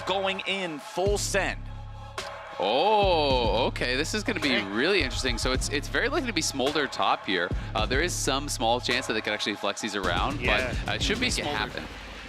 going in full send. Oh, okay. This is going to be really interesting. So it's very likely to be Smolder top here. There is some small chance that they could actually flex these around, but it should make it happen.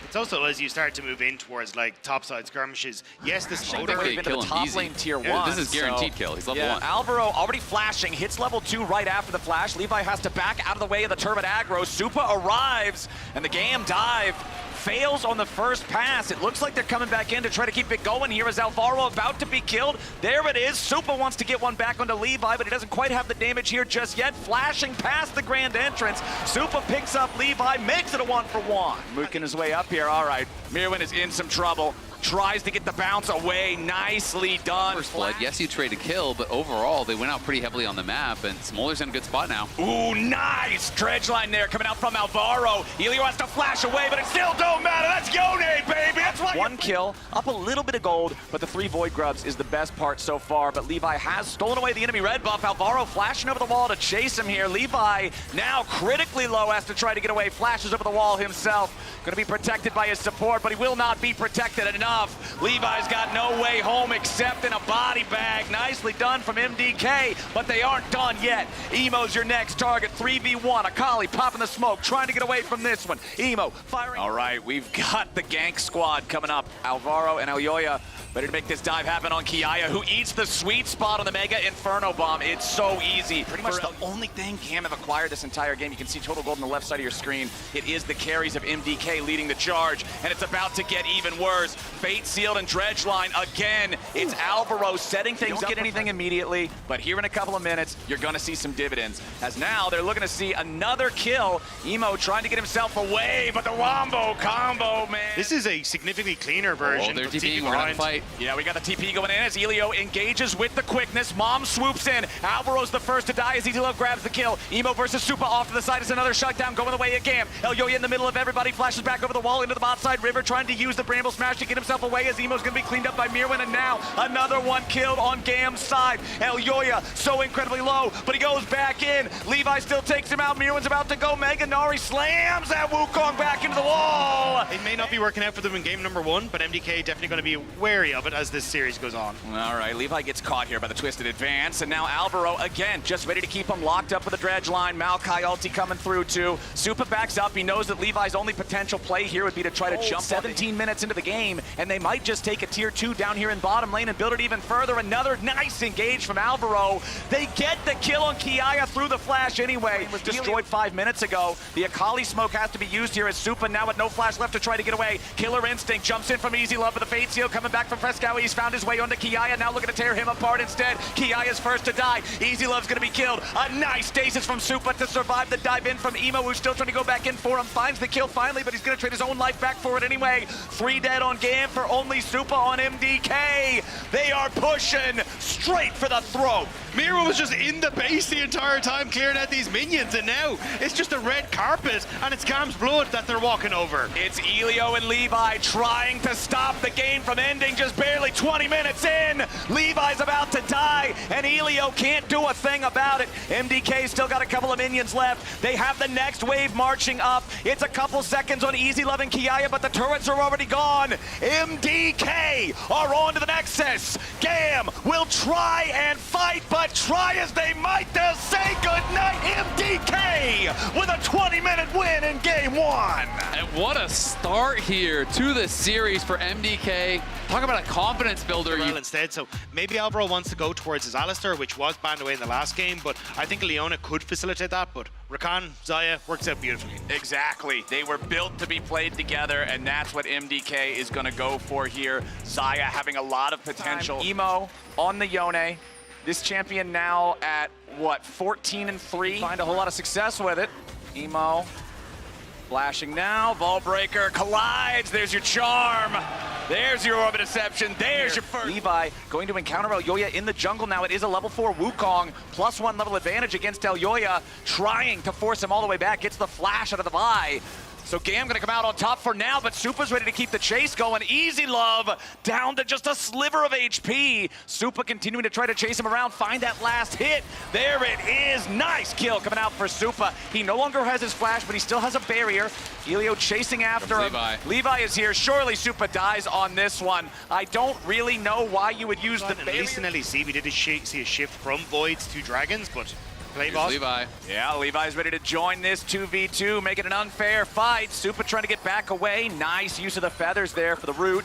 It's also as you start to move in towards like topside skirmishes. Yes, the Smolder They've been to the top lane tier 1. This is guaranteed kill. He's level 1. Alvaro already flashing, hits level 2 right after the flash. Levi has to back out of the way of the Turbid aggro. Supa arrives, and the GAM dive fails on the first pass. It looks like they're coming back in to try to keep it going. Here is Alvaro about to be killed. There it is. Supa wants to get one back onto Levi, but he doesn't quite have the damage here just yet. Flashing past the grand entrance. Supa picks up Levi, makes it a 1-for-1. Mooking his way up here. All right, Mirwin is in some trouble. Tries to get the bounce away. Nicely done. First blood, yes, you trade a kill, but overall, they went out pretty heavily on the map, and Smolder's in a good spot now. Ooh, nice dredge line there coming out from Alvaro. Elio has to flash away, but it still don't matter. That's Yone, baby. That's why. One kill, up a little bit of gold, but the 3 Void Grubs is the best part so far. But Levi has stolen away the enemy red buff. Alvaro flashing over the wall to chase him here. Levi now critically low, has to try to get away. Flashes over the wall himself. Going to be protected by his support, but he will not be protected enough. Levi's got no way home except in a body bag. Nicely done from MDK, but they aren't done yet. Emo's your next target. 3v1. Akali popping the smoke, trying to get away from this one. Emo firing. All right, we've got the gank squad coming up. Alvaro and Elyoya ready to make this dive happen on Kiaya, who eats the sweet spot on the Mega Inferno Bomb. It's so easy. Pretty much the only thing GAM have acquired this entire game. You can see total gold on the left side of your screen. It is the carries of MDK leading the charge, and it's about to get even worse. Fate sealed and dredge line again. It's Alvaro setting things up. Don't get anything immediately, but here in a couple of minutes, you're gonna see some dividends. As now, they're looking to see another kill. Emo trying to get himself away, but the wombo combo, man. This is a significantly cleaner version. Oh, they're of TPing, TP we're gonna grind. fight. Yeah, we got the TP going in as Elio engages with the quickness. Mom swoops in. Alvaro's the first to die as Elio grabs the kill. Emo versus Supa off to the side is another shutdown going the way of GAM. Elyoya in the middle of everybody, flashes back over the wall into the bot side. River trying to use the Bramble Smash to get himself away as Emo's going to be cleaned up by Mirwin, and now another one killed on GAM's side. Elyoya so incredibly low, but he goes back in. Levi still takes him out. Mirwin's about to go Mega. Nari slams that Wukong back into the wall. It may not be working out for them in game number 1, but MDK definitely going to be wary of it as this series goes on. All right, Levi gets caught here by the twisted advance, and now Alvaro again just ready to keep him locked up with the dredge line. Maokai ulti coming through too. Supa backs up. He knows that Levi's only potential play here would be to try to jump 17 minutes into the game, and they might just take a tier 2 down here in bottom lane and build it even further. Another nice engage from Alvaro. They get the kill on Kiaya through the flash anyway. It was destroyed 5 minutes ago. The Akali smoke has to be used here as Supa now with no flash left to try to get away. Killer Instinct jumps in from Easy Love with the Fate Seal coming back from Frescow. He's found his way onto Kiaya, now looking to tear him apart instead. Kiaya's first to die. Easy Love's gonna be killed. A nice stasis from Supa to survive the dive in from Emo, who's still trying to go back in for him. Finds the kill finally, but he's gonna trade his own life back for it anyway. 3 dead on GAM for only Supa on MDK. They are pushing straight for the throat. Miro was just in the base the entire time clearing out these minions, and now it's just a red carpet and it's GAM's blood that they're walking over. It's Elio and Levi trying to stop the game from ending just barely 20 minutes in. Levi's about to die, and Elio can't do a thing about it. MDK still got a couple of minions left. They have the next wave marching up. It's a couple seconds on Easy Love and Kiaya, but the turrets are already gone. MDK are on to the Nexus. GAM will try and fight, but try as they might, they'll say goodnight. MDK with a 20-minute win in game 1. And what a start here to the series for MDK. Talk about a confidence builder. Instead, so maybe Alvaro wants to go towards his Alistair, which was banned away in the last game, but I think Leona could facilitate that, but Rakan, Xayah works out beautifully. Exactly. They were built to be played together, and that's what MDK is going to go for here. Xayah having a lot of potential. Emo on the Yone. This champion now at, what, 14-3? Find a whole lot of success with it. Emo flashing now. Ballbreaker collides. There's your charm. There's your Orbit Deception. There's your first. Levi going to encounter Elyoya in the jungle now. It is a level 4 Wukong, +1 level advantage against Elyoya, trying to force him all the way back. Gets the flash out of the Vi. So GAM gonna come out on top for now, but Supa's ready to keep the chase going. Easy Love down to just a sliver of HP. Supa continuing to try to chase him around, find that last hit. There it is, nice kill coming out for Supa. He no longer has his flash, but he still has a barrier. Elio chasing after him. Levi is here, surely Supa dies on this one. I don't really know why you would use the barrier. At least in LEC, we did see a shift from Voids to Dragons, but play boss. Levi. Yeah, Levi's ready to join this 2v2, make it an unfair fight. Supa trying to get back away. Nice use of the feathers there for the root.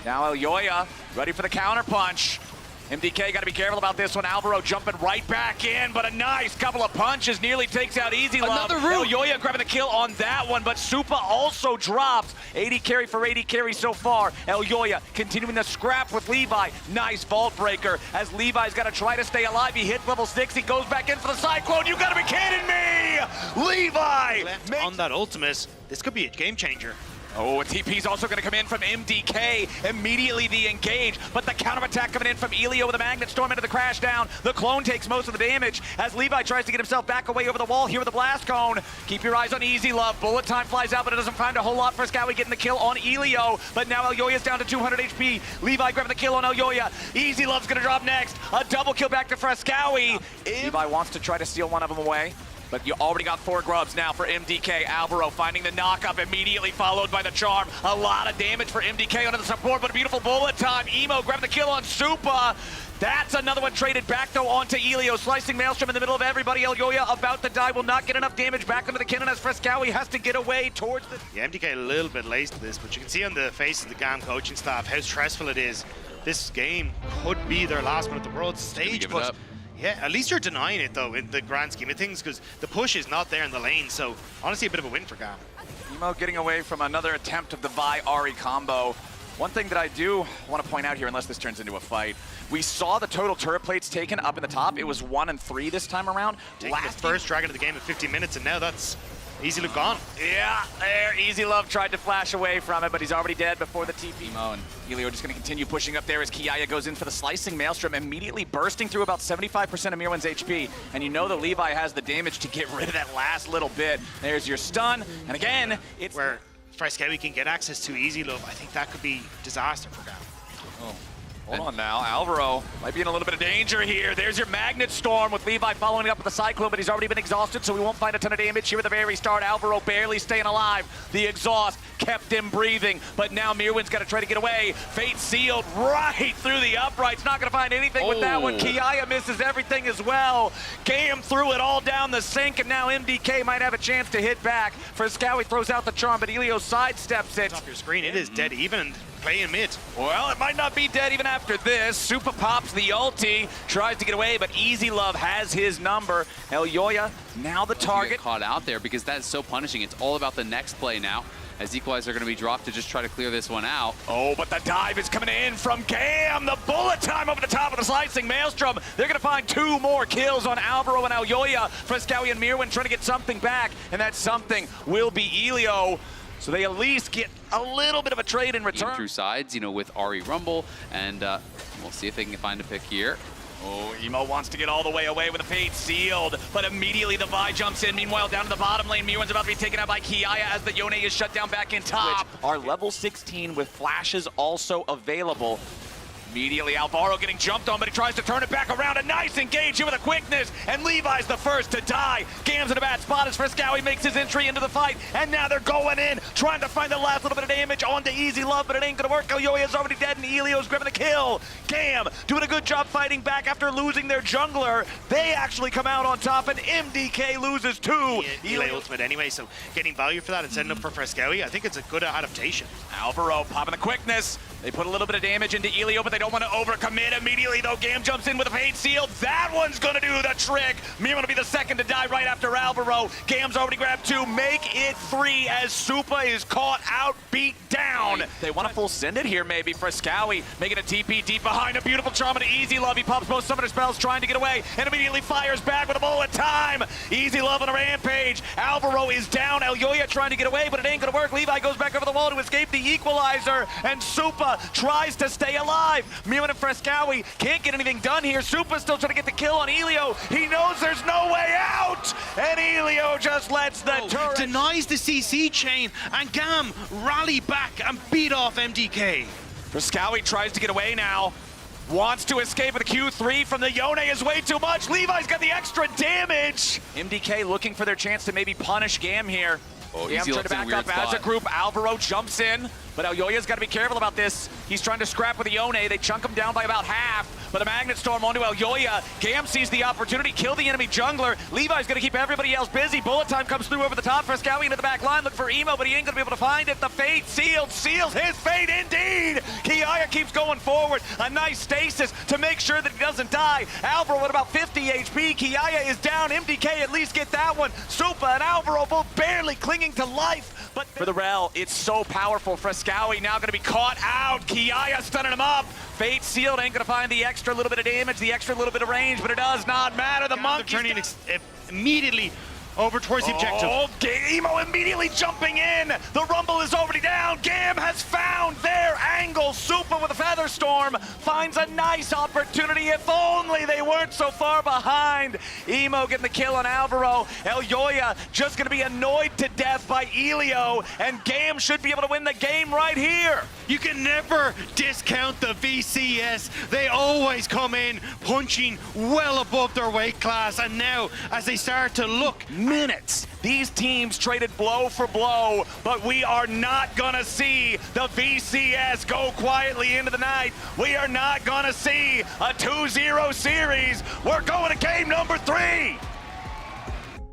Now Elyoya ready for the counter punch. MDK got to be careful about this one. Alvaro jumping right back in, but a nice couple of punches nearly takes out Easy Love. Another root. Elyoya grabbing the kill on that one, but Supa also drops. 80 carry for 80 carry so far. Elyoya continuing the scrap with Levi. Nice vault breaker as Levi's got to try to stay alive. He hit level 6. He goes back in for the Cyclone. You got to be kidding me! Levi! On that ultimate, this could be a game changer. Oh, a TP's also going to come in from MDK. Immediately the engage, but the counterattack coming in from Elio with a Magnet Storm into the crash down. The clone takes most of the damage as Levi tries to get himself back away over the wall here with the Blast Cone. Keep your eyes on Easy Love. Bullet time flies out, but it doesn't find a whole lot for Scowie getting the kill on Elio. But now Elyoya's down to 200 HP. Levi grabbing the kill on Elyoya. Easy Love's going to drop next. A double kill back to Frescowie. Levi wants to try to steal one of them away. But you already got 4 grubs now for MDK. Alvaro finding the knock-up, immediately followed by the charm. A lot of damage for MDK onto the support, but a beautiful bullet time. Emo grabbing the kill on Supa. That's another one traded back, though, onto Elio. Slicing Maelstrom in the middle of everybody. Elyoya about to die, will not get enough damage back into the cannon as Frescowie has to get away towards the... Yeah, MDK a little bit late to this, but you can see on the face of the GAM coaching staff how stressful it is. This game could be their last one at the world stage, but... Yeah, at least you're denying it, though, in the grand scheme of things, because the push is not there in the lane, so honestly a bit of a win for GAM. Emo getting away from another attempt of the Vi-Ari combo. One thing that I do want to point out here, unless this turns into a fight, we saw the total turret plates taken up in the top. It was 1 and 3 this time around. Taking the first Dragon of the game in 50 minutes, and now that's Easy Love gone. Yeah, there, Easy Love tried to flash away from it, but he's already dead before the TP. Emo and Elio just going to continue pushing up there as Kiaya goes in for the slicing Maelstrom, immediately bursting through about 75% of Mirwan's HP. And you know that Levi has the damage to get rid of that last little bit. There's your stun, and again, it's... Where Frescowie can get access to Easy Love, I think that could be disaster for GAM. Oh. Hold on now, Alvaro might be in a little bit of danger here. There's your Magnet Storm with Levi following up with the Cyclone, but he's already been exhausted, so we won't find a ton of damage here at the very start. Alvaro barely staying alive. The exhaust kept him breathing, but now Mirwan's got to try to get away. Fate sealed right through the uprights. Not going to find anything with that one. Kiaya misses everything as well. GAM threw it all down the sink, and now MDK might have a chance to hit back. Frescowie throws out the charm, but Elio sidesteps it. Off your screen, it is dead even. Playing mid. Well, it might not be dead even after this. Supa pops the ulti, tries to get away, but Easy Love has his number. Elyoya, now the target. Caught out there because that is so punishing. It's all about the next play now, as equalizer are going to be dropped to just try to clear this one out. Oh, but the dive is coming in from GAM. The bullet time over the top of the slicing Maelstrom. They're going to find 2 more kills on Alvaro and Elyoya. Frescowie and Mirwan trying to get something back, and that something will be Elio. So they at least get a little bit of a trade in return. Through sides, you know, with Ari Rumble, and we'll see if they can find a pick here. Oh, Emo wants to get all the way away with a Fate sealed, but immediately the Vi jumps in. Meanwhile, down to the bottom lane, Mirwan's about to be taken out by Kiaya as the Yone is shut down back in top. Which are level 16 with flashes also available. Immediately, Alvaro getting jumped on, but he tries to turn it back around. A nice engage here with a quickness, and Levi's the first to die. GAM's in a bad spot as Frescowie makes his entry into the fight, and now they're going in, trying to find the last little bit of damage onto Easy Love, but it ain't gonna work. Elyoya's already dead, and Elio's grabbing the kill. GAM doing a good job fighting back after losing their jungler. They actually come out on top, and MDK loses too. Elio ultimate anyway, so getting value for that and setting up for Frescowie, I think it's a good adaptation. Alvaro popping the quickness. They put a little bit of damage into Elio, but they don't want to overcommit immediately, though. GAM jumps in with a Fate seal. That one's going to do the trick. Mirwan will be the second to die right after Alvaro. GAM's already grabbed 2. Make it 3 as Supa is caught out, beat down. They want to full send it here, maybe. Frescowie making a TP deep behind. A beautiful charm and Easy Love. He pops both summoner spells, trying to get away, and immediately fires back with a bullet time. Easy Love on a rampage. Alvaro is down. Elyoya trying to get away, but it ain't going to work. Levi goes back over the wall to escape the equalizer, and Supa Supa tries to stay alive. Mirwin and Frescowi can't get anything done here. Supa's still trying to get the kill on Elio. He knows there's no way out, and Elio just lets the turret. Denies the CC chain, and GAM rally back and beat off MDK. Frescowi tries to get away now. Wants to escape with a Q3 from the Yone is way too much. Levi's got the extra damage. MDK looking for their chance to maybe punish GAM here. Oh, GAM trying to back up as a group. Alvaro jumps in, but Elyoya's got to be careful about this. He's trying to scrap with the Yone. They chunk him down by about half, but the Magnet Storm onto Elyoya. GAM sees the opportunity, kill the enemy jungler. Levi's going to keep everybody else busy. Bullet time comes through over the top. Frescowi into the back line, looking for Emo, but he ain't going to be able to find it. The fate seals his fate indeed. Kiaya keeps going forward. A nice stasis to make sure that he doesn't die. Alvaro at about 50 HP. Kiaya is down. MDK at least get that one. Supa and Alvaro both barely clinging to life. But for the Rel, it's so powerful. Frescowi now going to be caught out. Kiaya stunning him up. Fate sealed ain't going to find the extra little bit of damage, the extra little bit of range, but it does not matter. The Monkey's turning immediately over towards the objective. Oh, Emo immediately jumping in. The Rumble is already down. GAM has found their angle. Supa with a Feather Storm finds a nice opportunity. If only they weren't so far behind. Emo getting the kill on Alvaro. Elyoya just going to be annoyed to death by Elio, and GAM should be able to win the game right here. You can never discount the VCS. They always come in punching well above their weight class, and now as they start to look minutes. These teams traded blow for blow, but we are not gonna see the VCS go quietly into the night. We are not gonna see a 2-0 series. We're going to game number 3.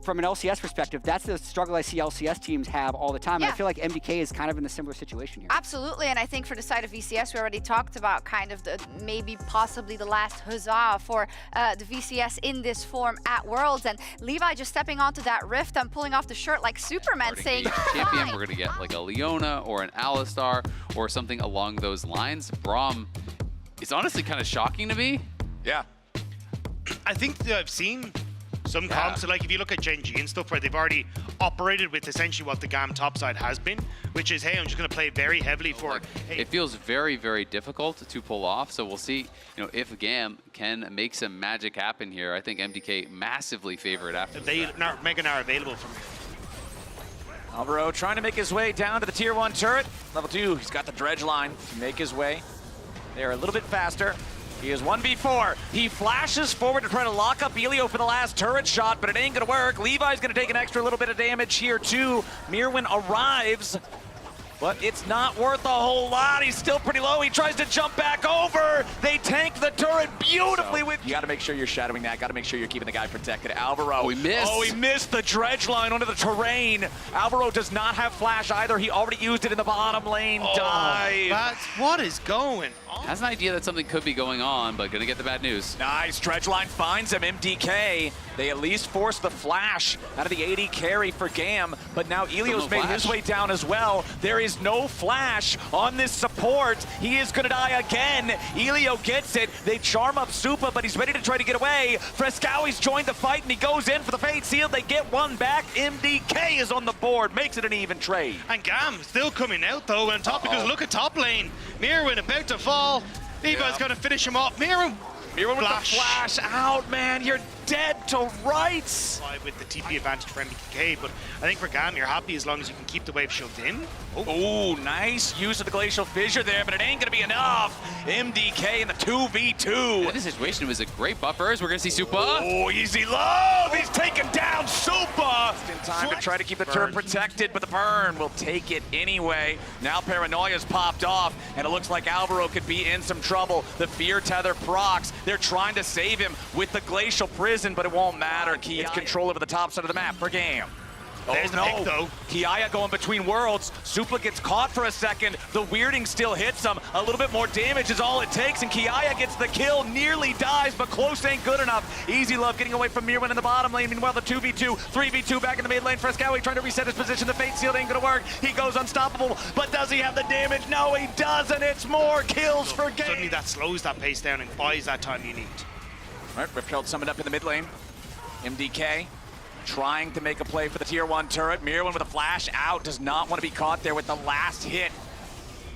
From an LCS perspective, that's the struggle I see LCS teams have all the time. Yeah. And I feel like MDK is kind of in a similar situation here. Absolutely, and I think for the side of VCS, we already talked about kind of the maybe possibly the last huzzah for the VCS in this form at Worlds, and Levi just stepping onto that rift and pulling off the shirt like Superman, saying, champion, we're gonna get like a Leona or an Alistar or something along those lines. Braum is honestly kind of shocking to me. Yeah. I think that I've seen some comps, so like if you look at Gen G and stuff where they've already operated with essentially what the GAM topside has been, which is, hey, I'm just going to play very heavily for... Hey. It feels very, very difficult to pull off, so we'll see if GAM can make some magic happen here. I think MDK massively favored after Megan are available from here. Alvaro trying to make his way down to the tier 1 turret. Level 2, he's got the dredge line to make his way. They're a little bit faster. He is 1v4. He flashes forward to try to lock up Elio for the last turret shot, but it ain't gonna work. Levi's gonna take an extra little bit of damage here too. Mirwin arrives, but it's not worth a whole lot. He's still pretty low. He tries to jump back over. They tank the turret beautifully with... You gotta make sure you're shadowing that. Gotta make sure you're keeping the guy protected. Alvaro. Oh, he missed. Oh, he missed the dredge line onto the terrain. Alvaro does not have flash either. He already used it in the bottom lane. Dive. That's what is going on. Has an idea that something could be going on, but gonna get the bad news. Nice, dredge line finds him. MDK, they at least force the flash out of the AD carry for GAM, but now Elio's made his way down as well. There is no flash on this support. He is gonna die again. Elio gets it. They charm up Supa, but he's ready to try to get away. Frescowi's joined the fight, and he goes in for the fade seal. They get one back. MDK is on the board, makes it an even trade. And GAM still coming out though on top, because look at top lane. Mirwin about to fall. Levi's gonna finish him off. Mirwin with the flash out, man. You're dead to rights. With the TP advantage for MDK, but I think for GAM, you're happy as long as you can keep the wave shoved in. Oh, nice use of the Glacial Fissure there, but it ain't gonna be enough. MDK in the 2v2. In this situation, it was a great buffers. We're gonna see Supa. Oh, easy love. He's taking down Supa. Just in time to try to keep the turret protected, but the burn will take it anyway. Now Paranoia's popped off, and it looks like Alvaro could be in some trouble. The Fear Tether procs. They're trying to save him with the Glacial Prison, but it won't matter. It's control over the top side of the map for GAM. There's the pick, though. Kiaya going between worlds. Supa gets caught for a second. The weirding still hits him. A little bit more damage is all it takes, and Kiaya gets the kill, nearly dies, but close ain't good enough. Easy Love getting away from Mirwin in the bottom lane. Meanwhile, the 2v2, 3v2 back in the mid lane. Frescowi trying to reset his position. The Fate Seal ain't gonna work. He goes unstoppable, but does he have the damage? No, he doesn't. It's more kills for GAM. Suddenly that slows that pace down and buys that time you need. All right, Riptail summoned up in the mid lane. MDK trying to make a play for the tier 1 turret. Mirwin with a flash out, does not want to be caught there with the last hit.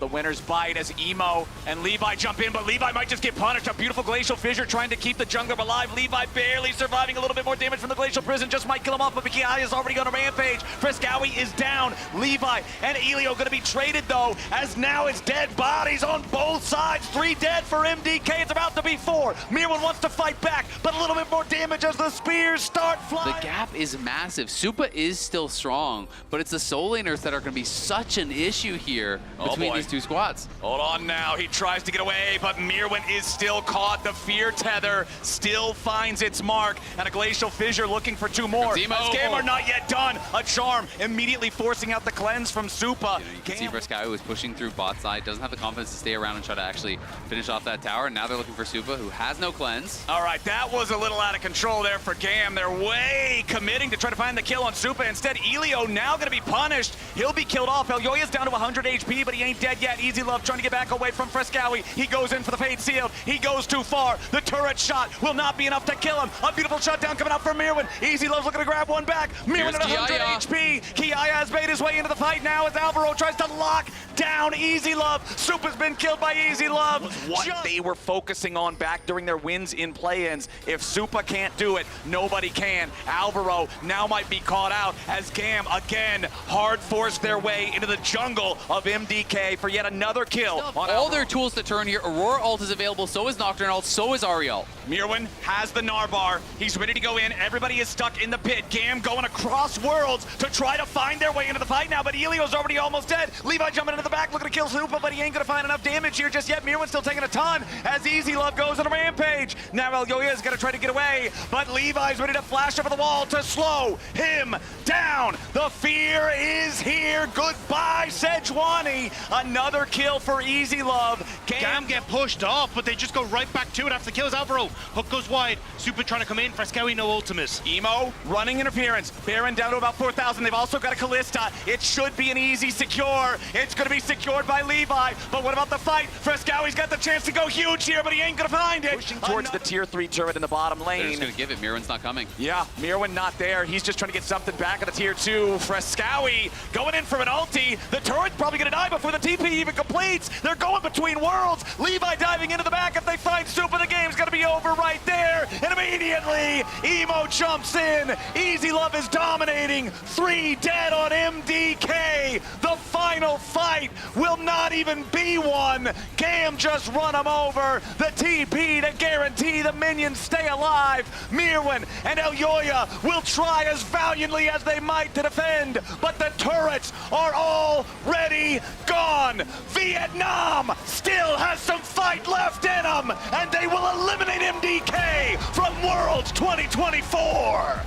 the winner's bite as Emo and Levi jump in, but Levi might just get punished. A beautiful Glacial Fissure trying to keep the jungler alive. Levi barely surviving, a little bit more damage from the Glacial Prison, just might kill him off, but Kiai is already on a rampage. Frescowie is down. Levi and Elio gonna be traded though, as now it's dead bodies on both sides. 3 dead for MDK, it's about to be 4. Mirwan wants to fight back, but a little bit more damage as the spears start flying. The gap is massive. Supa is still strong, but it's the soul laners that are going to be such an issue here between these two squads. Hold on now, he tries to get away, but Mirwan is still caught. The fear tether still finds its mark, and a Glacial Fissure looking for 2 more. As GAM are not yet done. A charm immediately forcing out the cleanse from Supa. You can see Frescowie was pushing through bot side, doesn't have the confidence to stay around and try to actually finish off that tower, and now they're looking for Supa, who has no cleanse. All right, that was a little out of control there for GAM. They're way committing to try to find the kill on Supa. Instead, Elio now going to be punished. He'll be killed off. Elyoya's down to 100 HP, but he ain't dead yet. Easy Love trying to get back away from Frescowie. He goes in for the Fade Sealed. He goes too far. The turret shot will not be enough to kill him. A beautiful shutdown coming out from Mirwan. Easy Love's looking to grab one back. Mirwan at 100 HP. Kiaya has made his way into the fight now as Alvaro tries to lock down Easy Love. Supa's been killed by Easy Love. What they were focusing on back during their wins in play-ins. If Supa can't do it, nobody can. Alvaro now might be caught out as GAM again hard forced their way into the jungle of MDK for yet another kill. On all their tools to turn here. Aurora ult is available, so is Nocturne ult, so is Ariel. Mirwan has the Narbar. He's ready to go in. Everybody is stuck in the pit. GAM going across worlds to try to find their way into the fight now, but Elio's already almost dead. Levi jumping into the back, looking to kill Supa, but he ain't gonna find enough damage here just yet. Mirwan's still taking a ton as Easy Love goes on a rampage. Now Elyoya is gonna try to get away, but Levi's ready to flash over the wall to slow him down. The fear is here. Goodbye, Sejuani. Another kill for Easy Love. GAM get pushed off, but they just go right back to it after the kills. Alvaro, hook goes wide. Supa trying to come in. Frescowie, no ultimate. Emo running interference. Baron down to about 4,000. They've also got a Callista. It should be an easy secure. It's going to be secured by Levi. But what about the fight? Frescowie's got the chance to go huge here, but he ain't going to find it. Pushing towards the tier 3 turret in the bottom lane. They're just going to give it. Mirwan's not coming. Yeah, Mirwan not there. He's just trying to get something back at the tier 2. Frescowie going in for an ulti. The turret's probably going to die before the TP even completes. They're going between worlds. Levi diving into the back. If they find Supa, the game's going to be over right there. And immediately, Emo jumps in. Easy Love is dominating. 3 dead on MDK. The final fight will not even be one. GAM just run him over. The TP to guarantee the minions stay alive. Mirwan and Elyoya will try as valiantly as they might to defend, but the turrets are already gone. Vietnam still has some fight left in them, and they will eliminate MDK from Worlds 2024.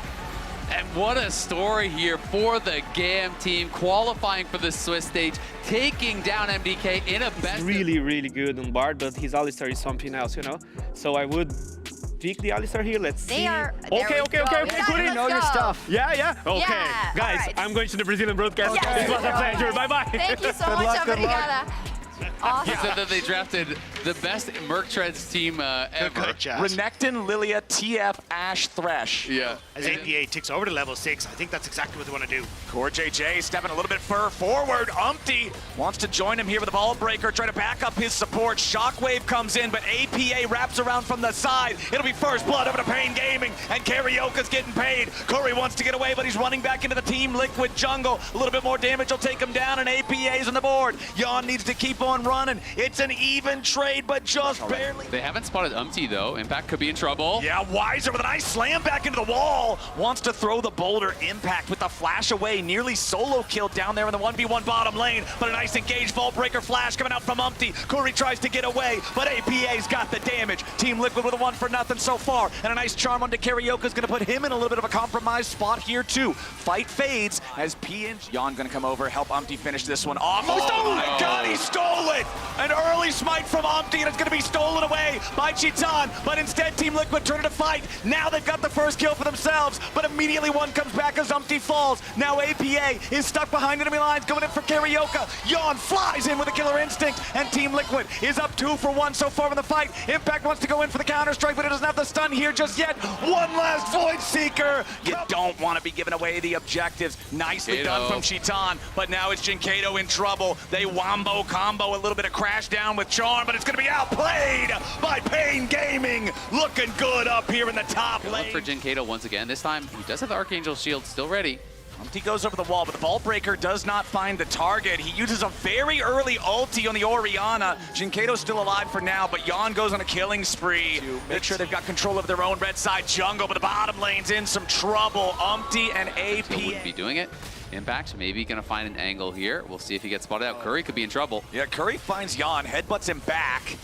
And what a story here for the GAM team, qualifying for the Swiss stage, taking down MDK in a best. Really, really good on Bard, but his Alistar is something else, you know? So I would pick the Alistar here. Let's see. Okay. Good. You know your stuff. Yeah. Okay. Yeah, Guys, right. I'm going to the Brazilian broadcast. Yes. It was a pleasure. Bye-bye. Thank you so much, obrigada. Awesome. He said that they drafted the best Merc Treads team ever. Good job. Renekton, Lilia, TF, Ashe, Thresh. Yeah. As APA ticks over to level 6, I think that's exactly what they want to do. Core JJ stepping a little bit forward. Umpty wants to join him here with a ball breaker, try to back up his support. Shockwave comes in, but APA wraps around from the side. It'll be first blood over to Pain Gaming, and Karaoke's getting paid. Curry wants to get away, but he's running back into the Team Liquid jungle. A little bit more damage will take him down, and APA's on the board. Jan needs to keep on running. It's an even trade, but just barely. They haven't spotted Umpty, though. Impact could be in trouble. Yeah, Weiser with a nice slam back into the wall. Wants to throw the boulder. Impact with the flash away. Nearly solo killed down there in the 1v1 bottom lane. But a nice engaged Vault Breaker flash coming out from Umpty. Curry tries to get away, but APA's got the damage. Team Liquid with a 1-for-0 so far. And a nice charm onto Karaoke's going to put him in a little bit of a compromised spot here, too. Fight fades as PNG. Jan going to come over, help Umpty finish this one off. Oh my God, he stole it! An early smite from Umpty, and it's going to be stolen away by Chitan. But instead, Team Liquid turn to fight. Now they've got the first kill for themselves, but immediately one comes back as Umpty falls. Now APA APA is stuck behind enemy lines, going in for Karaoke. Yawn flies in with a killer instinct, and Team Liquid is up 2 for 1 so far in the fight. Impact wants to go in for the counter-strike, but it doesn't have the stun here just yet. One last Void Seeker. You don't want to be giving away the objectives. Nicely done from Chitan, but now it's Jinkato in trouble. They wombo combo, a little bit of crash down with Charm, but it's going to be outplayed by Pain Gaming. Looking good up here in the top lane. Look for Jinkato once again. This time, he does have the Archangel Shield still ready. He goes over the wall, but the Vault Breaker does not find the target. He uses a very early ulti on the Orianna. Jinkato's still alive for now, but Yon goes on a killing spree to make sure they've got control of their own red side jungle, but the bottom lane's in some trouble. Umpty and AP wouldn't be doing it. Impact maybe gonna find an angle here. We'll see if he gets spotted out. Curry could be in trouble. Yeah, Curry finds Yon, headbutts him back.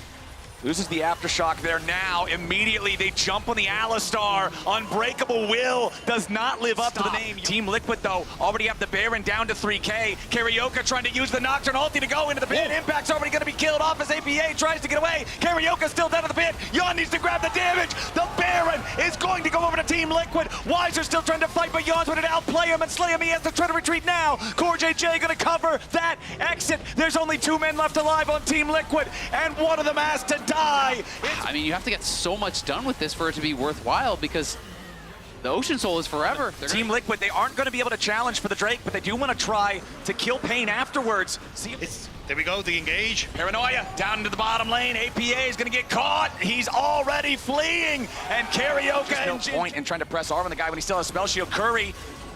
Loses the aftershock there now. Immediately they jump on the Alistar. Unbreakable Will does not live up to the name. Team Liquid though already have the Baron down to 3K. Karaoke trying to use the Nocturne ulti to go into the pit. Impact's already going to be killed off as APA tries to get away. Karaoke still down to the pit. Yon needs to grab the damage. The Baron is going to go over to Team Liquid. Weiser still trying to fight, but Yon's going to outplay him and slay him. He has to try to retreat now. CoreJJ going to cover that exit. There's only 2 men left alive on Team Liquid, and one of them has to die. I mean, you have to get so much done with this for it to be worthwhile, because the Ocean Soul is forever. Team Liquid, they aren't going to be able to challenge for the Drake, but they do want to try to kill Pain afterwards. See, there we go, the engage. Paranoia down into the bottom lane. APA is going to get caught. He's already fleeing, and Karaoke. There's no point in trying to press arm on the guy when he still has spell shield. Curry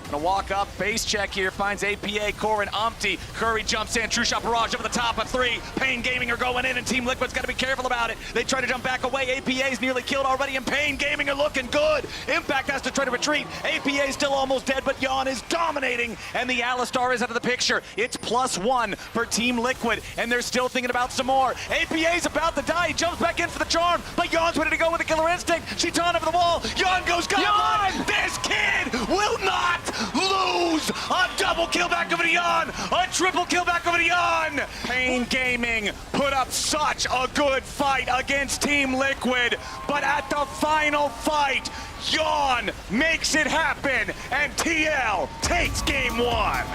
gonna walk up, base check here, finds APA, Core, and Umpty. Curry jumps in, True Shot Barrage over the top of 3. Pain Gaming are going in, and Team Liquid's gotta be careful about it. They try to jump back away. APA's nearly killed already, and Pain Gaming are looking good. Impact has to try to retreat. APA's still almost dead, but Yon is dominating, and the Alistar is out of the picture. It's +1 for Team Liquid, and they're still thinking about some more. APA's about to die. He jumps back in for the charm, but Yon's ready to go with the killer instinct. Chitan over the wall. Yon goes Goblin. This kid will not lose. A double kill back over to Yon. A triple kill back over to Yon. Pain Gaming put up such a good fight against Team Liquid, but at the final fight, Yon makes it happen, and TL takes game 1.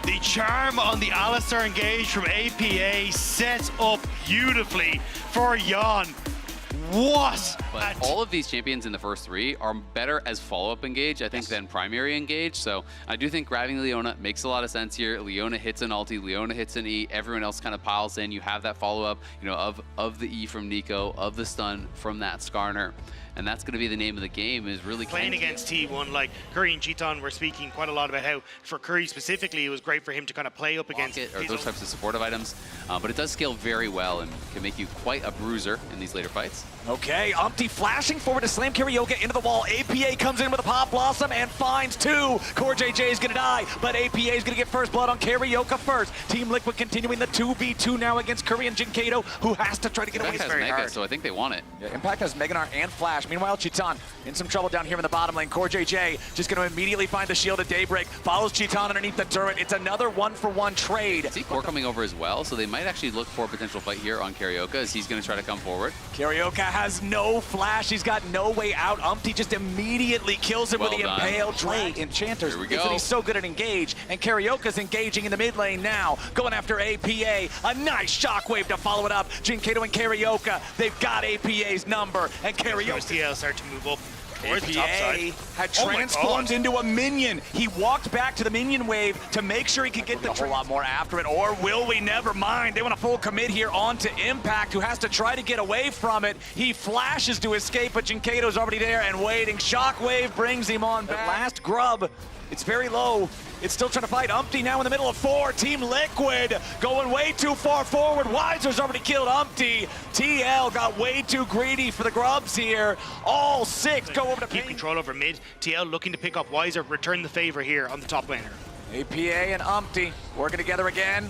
The charm on the Alistar engage from APA sets up beautifully for Yon. What? But all of these champions in the first 3 are better as follow-up engage, I think, than primary engage. So I do think grabbing Leona makes a lot of sense here. Leona hits an ulti, Leona hits an E, everyone else kind of piles in. You have that follow-up, you know, of the E from Nico, of the stun from that Skarner. And that's going to be the name of the game, is really playing against T1. Like Curry and Chitan were speaking quite a lot about how, for Curry specifically, it was great for him to kind of play up against it, or those types of supportive items. But it does scale very well and can make you quite a bruiser in these later fights. Okay, Umpty flashing forward to slam Karaoke into the wall. APA comes in with a Pop Blossom and finds 2. CoreJJ is going to die, but APA is going to get first blood on Karaoke first. Team Liquid continuing the 2v2 now against Curry and Jinkato, who has to try to get away. Impact has very Mega, hard. so I think they want it. Yeah, Impact has Meganar and Flash. Meanwhile, Chitan in some trouble down here in the bottom lane. CoreJJ just going to immediately find the shield at Daybreak, follows Chitan underneath the turret. It's another 1-for-1 trade. I see Core coming over as well, so they might actually look for a potential fight here on Karaoke, as he's going to try to come forward. Karaoke has no flash. He's got no way out. Umpty just immediately kills him with the Impale Drag Enchanters. Here we go. He's so good at engage, and Karaoke's engaging in the mid lane now, going after APA. A nice shockwave to follow it up. Jinkato and Karaoke, they've got APA's number, and Karaoke. TL start to move up towards APA the top side. had transformed into a minion. He walked back to the minion wave to make sure he could get the whole lot more after it. Or will we? Never mind. They want a full commit here onto Impact, who has to try to get away from it. He flashes to escape, but Jinkato's already there and waiting. Shockwave brings him on back. Last grub. It's very low. It's still trying to fight. Umpty now in the middle of 4. Team Liquid going way too far forward. Weiser's already killed Umpty. TL got way too greedy for the grubs here. All 6 go over to keep control over mid. TL looking to pick up Weiser, return the favor here on the top laner. APA and Umpty working together again.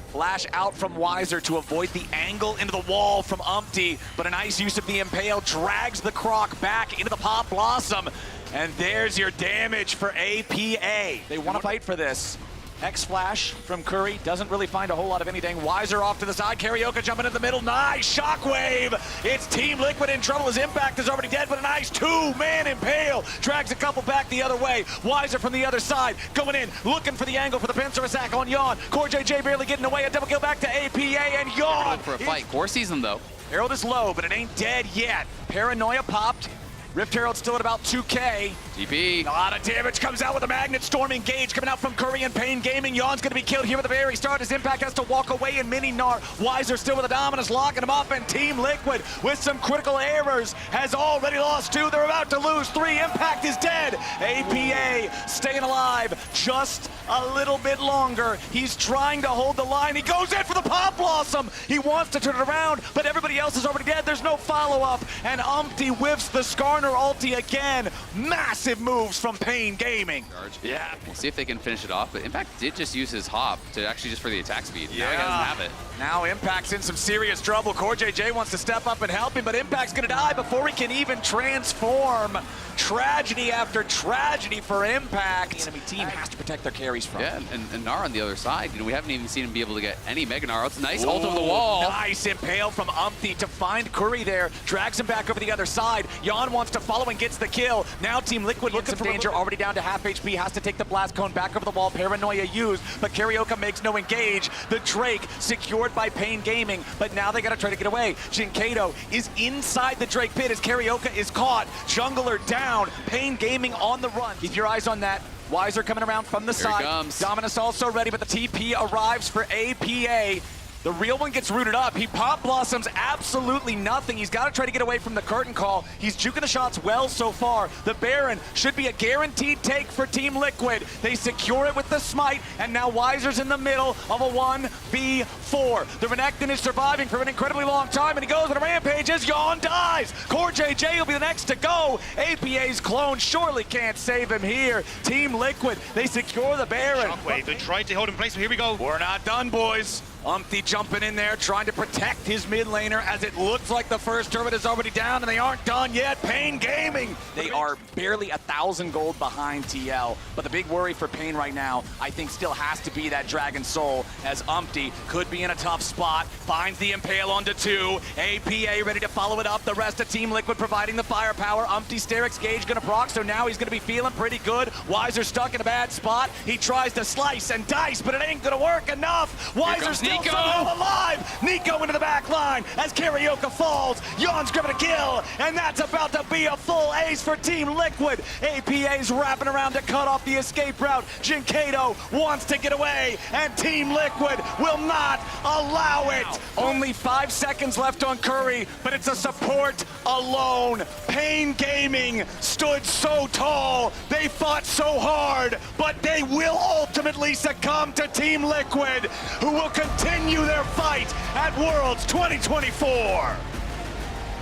Flash out from Weiser to avoid the angle into the wall from Umpty, but a nice use of the Impale drags the Croc back into the Pop Blossom. And there's your damage for APA. They want to fight for this. X-Flash from Curry doesn't really find a whole lot of anything. Weiser off to the side. Karaoke jumping in the middle. Nice shockwave. It's Team Liquid in trouble. His impact is already dead, but a nice two-man impale. Drags a couple back the other way. Weiser from the other side going in, looking for the angle for the pincer attack on Yawn. Core JJ barely getting away. A double kill back to APA, and Yawn for a fight. Core sees him though. Herald is low, but it ain't dead yet. Paranoia popped. Rift Herald still at about 2K. TP. A lot of damage comes out with a Magnet Storm engage coming out from Curry and Pain Gaming. Yawn's going to be killed here at the very start. His impact has to walk away in Mini Gnar. Weiser still with a Dominus locking him up, and Team Liquid with some critical errors has already lost 2. They're about to lose 3. Impact is dead. APA staying alive just a little bit longer. He's trying to hold the line. He goes in for the Pop Blossom. He wants to turn it around, but everybody else is already dead. There's no follow-up, and Umpty whiffs the Skarner ulti again. Massive moves from Pain Gaming. Yeah. We'll see if they can finish it off, but Impact did just use his hop to actually just for the attack speed. Yeah. Now he doesn't have it. Now Impact's in some serious trouble. Core JJ wants to step up and help him, but Impact's gonna die before he can even transform. Tragedy after tragedy for Impact. The enemy team has to protect their carries from. Yeah, and Gnar on the other side. You know, we haven't even seen him be able to get any Mega Gnar. It's a nice ult over the wall. Nice impale from Umpty to find Curry there. Drags him back over the other side. Yawn wants to follow and gets the kill. Now Team Liquid looking for danger. Already down to half HP. Has to take the blast cone back over the wall. Paranoia used, but Karaoke makes no engage. The Drake secured by Pain Gaming, but now they gotta try to get away. Jinkato is inside the Drake pit as Karaoke is caught. Jungler down. Pain Gaming on the run. Keep your eyes on that. Weiser coming around from the side. Dominus also ready, but the TP arrives for APA. The real one gets rooted up. He pop blossoms absolutely nothing. He's got to try to get away from the curtain call. He's juking the shots well so far. The Baron should be a guaranteed take for Team Liquid. They secure it with the smite, and now Weiser's in the middle of a 1v4. The Renekton is surviving for an incredibly long time, and he goes on a rampage as Yawn dies. Core JJ will be the next to go. APA's clone surely can't save him here. Team Liquid, they secure the Baron. Shockwave, they tried to hold him in place, but here we go. We're not done, boys. Umpty jumping in there, trying to protect his mid laner as it looks like the first turret is already down, and they aren't done yet. Pain Gaming, they are barely 1,000 gold behind TL, but the big worry for Pain right now, I think, still has to be that Dragon Soul, as Umpty could be in a tough spot, finds the impale onto 2, APA ready to follow it up, the rest of Team Liquid providing the firepower. Umpty Sterix Gage gonna proc, so now he's gonna be feeling pretty good. Weiser stuck in a bad spot. He tries to slice and dice, but it ain't gonna work enough. Weiser's still somehow alive. Nico into the back line as Karaoke falls. Yawn's grabbing a kill, and that's about to be a full ace for Team Liquid. APA's wrapping around to cut off the escape route. Jinkato wants to get away, and Team Liquid will not allow it. Only 5 seconds left on Curry, but it's a support alone. Pain Gaming stood so tall. They fought so hard, but they will ultimately succumb to Team Liquid, who will continue their fight at Worlds 2024.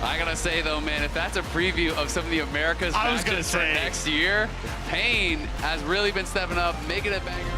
I gotta say though, man, if that's a preview of some of the Americas matches for next year, Pain has really been stepping up, making it banger.